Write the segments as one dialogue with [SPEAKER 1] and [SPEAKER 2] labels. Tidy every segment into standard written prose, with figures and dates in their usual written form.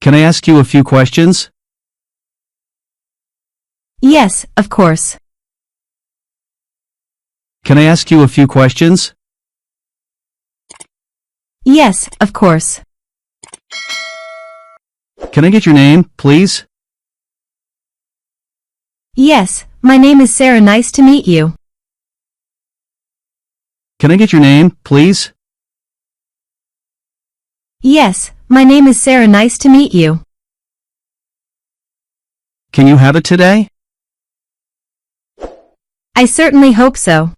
[SPEAKER 1] Can I ask you a few questions?
[SPEAKER 2] Yes, of course.
[SPEAKER 1] Can I ask you a few questions?
[SPEAKER 2] Yes, of course.
[SPEAKER 1] Can I get your name, please?
[SPEAKER 2] Yes, my name is Sarah. Nice to meet you.
[SPEAKER 1] Can I get your name, please?
[SPEAKER 2] Yes, my name is Sarah. Nice to meet you.
[SPEAKER 1] Can you have it today?
[SPEAKER 2] I certainly hope so.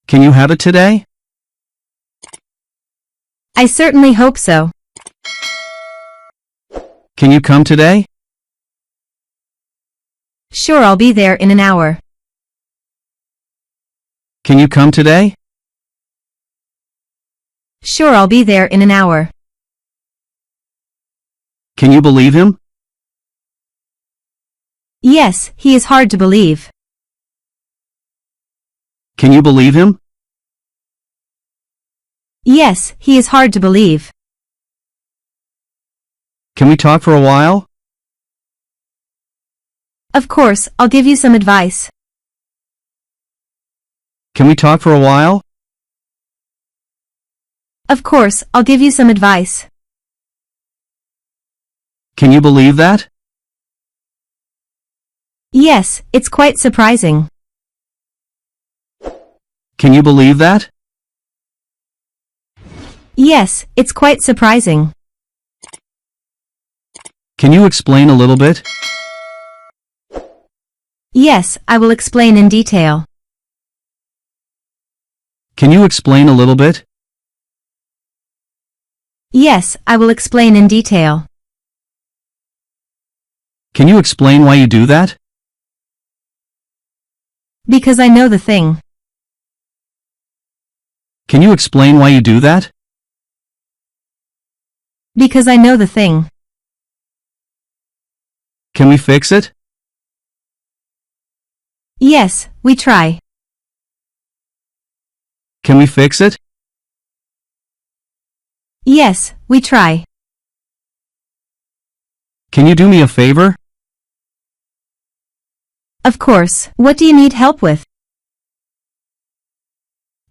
[SPEAKER 1] Can you have it today?
[SPEAKER 2] I certainly hope so.
[SPEAKER 1] Can you come today?
[SPEAKER 2] Sure, I'll be there in an hour.
[SPEAKER 1] Can you come today?
[SPEAKER 2] Sure, I'll be there in an hour.
[SPEAKER 1] Can you believe him?
[SPEAKER 2] Yes, he is hard to believe.
[SPEAKER 1] Can you believe him?
[SPEAKER 2] Yes, he is hard to believe.
[SPEAKER 1] Can we talk for a while?
[SPEAKER 2] Of course, I'll give you some advice.
[SPEAKER 1] Can we talk for a while?
[SPEAKER 2] Of course, I'll give you some advice.
[SPEAKER 1] Can you believe that?
[SPEAKER 2] Yes, it's quite surprising.
[SPEAKER 1] Can you believe that?
[SPEAKER 2] Yes, it's quite surprising.
[SPEAKER 1] Can you explain a little bit?
[SPEAKER 2] Yes, I will explain in detail.
[SPEAKER 1] Can you explain a little bit?
[SPEAKER 2] Yes, I will explain in detail.
[SPEAKER 1] Can you explain why you do that?
[SPEAKER 2] Because I know the thing.
[SPEAKER 1] Can you explain why you do that?
[SPEAKER 2] Because I know the thing.
[SPEAKER 1] Can we fix it?
[SPEAKER 2] Yes, we try.
[SPEAKER 1] Can we fix it?
[SPEAKER 2] Yes, we try.
[SPEAKER 1] Can you do me a favor?
[SPEAKER 2] Of course, what do you need help with?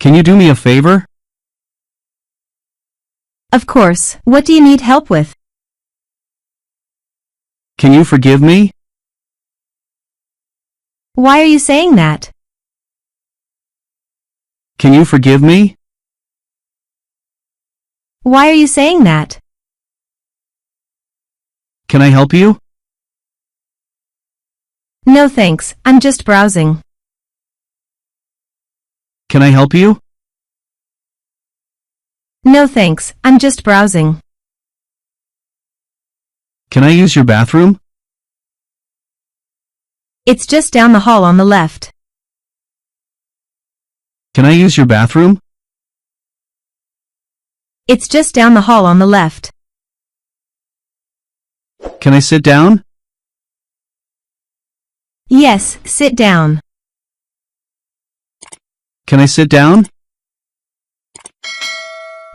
[SPEAKER 1] Can you do me a favor?
[SPEAKER 2] Of course, what do you need help with?
[SPEAKER 1] Can you forgive me?
[SPEAKER 2] Why are you saying that?
[SPEAKER 1] Can you forgive me?
[SPEAKER 2] Why are you saying that?
[SPEAKER 1] Can I help you?
[SPEAKER 2] No thanks, I'm just browsing.
[SPEAKER 1] Can I help you?
[SPEAKER 2] No thanks, I'm just browsing.
[SPEAKER 1] Can I use your bathroom?
[SPEAKER 2] It's just down the hall on the left.
[SPEAKER 1] Can I use your bathroom?
[SPEAKER 2] It's just down the hall on the left.
[SPEAKER 1] Can I sit down?
[SPEAKER 2] Yes, sit down.
[SPEAKER 1] Can I sit down?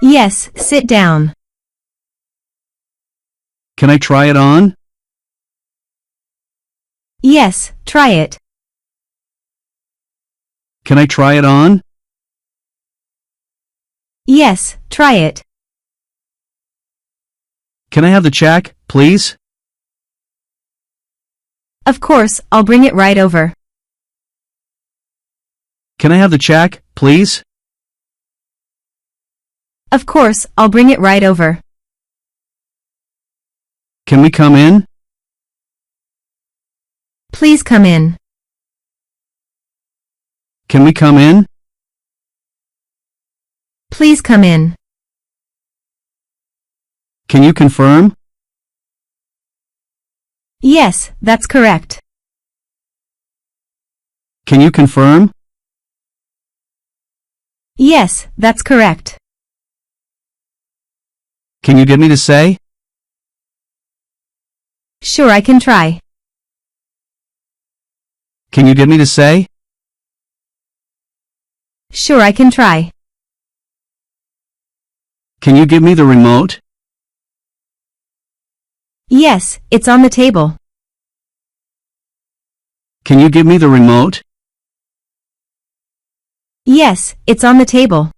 [SPEAKER 2] Yes, sit down.
[SPEAKER 1] Can I try it on?
[SPEAKER 2] Yes, try it.
[SPEAKER 1] Can I try it on?
[SPEAKER 2] Yes, try it.
[SPEAKER 1] Can I have the check, please?
[SPEAKER 2] Of course, I'll bring it right over.
[SPEAKER 1] Can I have the check, please?
[SPEAKER 2] Of course, I'll bring it right over.
[SPEAKER 1] Can we come in?
[SPEAKER 2] Please come in.
[SPEAKER 1] Can we come in?
[SPEAKER 2] Please come in.
[SPEAKER 1] Can you confirm?
[SPEAKER 2] Yes, that's correct.
[SPEAKER 1] Can you confirm?
[SPEAKER 2] Yes, that's correct.
[SPEAKER 1] Can you get me to say?
[SPEAKER 2] Sure, I can try.
[SPEAKER 1] Can you get me to say?
[SPEAKER 2] Sure, I can try.
[SPEAKER 1] Can you give me the remote?
[SPEAKER 2] Yes, it's on the table.
[SPEAKER 1] Can you give me the remote?
[SPEAKER 2] Yes, it's on the table.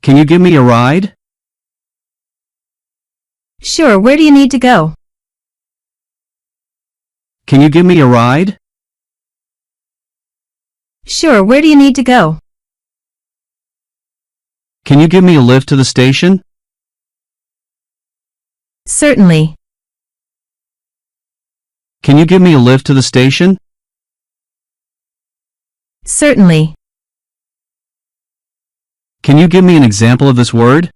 [SPEAKER 1] Can you give me a ride?
[SPEAKER 2] Sure, where do you need to go?
[SPEAKER 1] Can you give me a ride?
[SPEAKER 2] Sure, where do you need to go?
[SPEAKER 1] Can you give me a lift to the station?
[SPEAKER 2] Certainly.
[SPEAKER 1] Can you give me a lift to the station?
[SPEAKER 2] Certainly.
[SPEAKER 1] Can you give me an example of this word?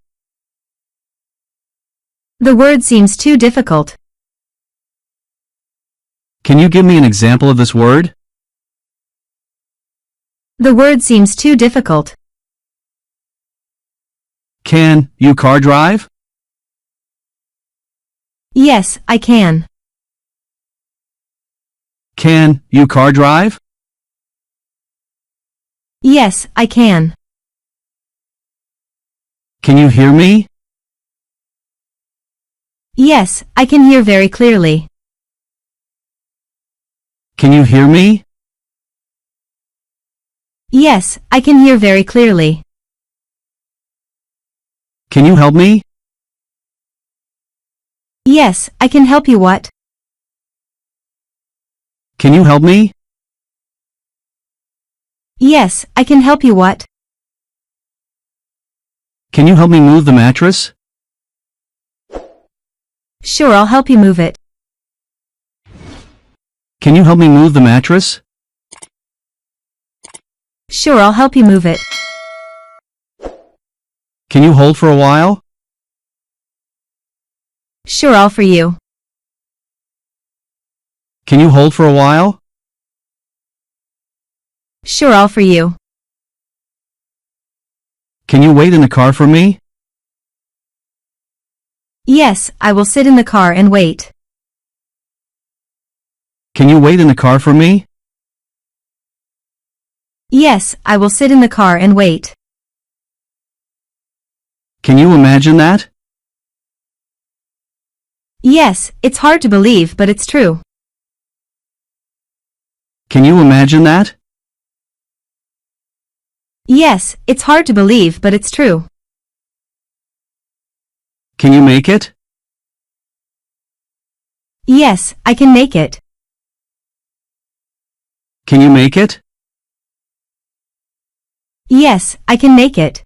[SPEAKER 2] The word seems too difficult.
[SPEAKER 1] Can you give me an example of this word?
[SPEAKER 2] The word seems too difficult.
[SPEAKER 1] Can you car drive?
[SPEAKER 2] Yes, I can.
[SPEAKER 1] Can you car drive?
[SPEAKER 2] Yes, I can.
[SPEAKER 1] Can you hear me?
[SPEAKER 2] Yes, I can hear very clearly.
[SPEAKER 1] Can you hear me?
[SPEAKER 2] Yes, I can hear very clearly.
[SPEAKER 1] Can you help me?
[SPEAKER 2] Yes, I can help you. What?
[SPEAKER 1] Can you help me?
[SPEAKER 2] Yes, I can help you. What?
[SPEAKER 1] Can you help me move the mattress?
[SPEAKER 2] Sure, I'll help you move it.
[SPEAKER 1] Can you help me move the mattress?
[SPEAKER 2] Sure, I'll help you move it.
[SPEAKER 1] Can you hold for a while?
[SPEAKER 2] Sure, I'll for you.
[SPEAKER 1] Can you hold for a while?
[SPEAKER 2] Sure, I'll for you.
[SPEAKER 1] Can you wait in the car for me?
[SPEAKER 2] Yes, I will sit in the car and wait.
[SPEAKER 1] Can you wait in the car for me?
[SPEAKER 2] Yes, I will sit in the car and wait.
[SPEAKER 1] Can you imagine that?
[SPEAKER 2] Yes, it's hard to believe, but it's true.
[SPEAKER 1] Can you imagine that?
[SPEAKER 2] Yes, it's hard to believe, but it's true.
[SPEAKER 1] Can you make it?
[SPEAKER 2] Yes, I can make it.
[SPEAKER 1] Can you make it?
[SPEAKER 2] Yes, I can make it.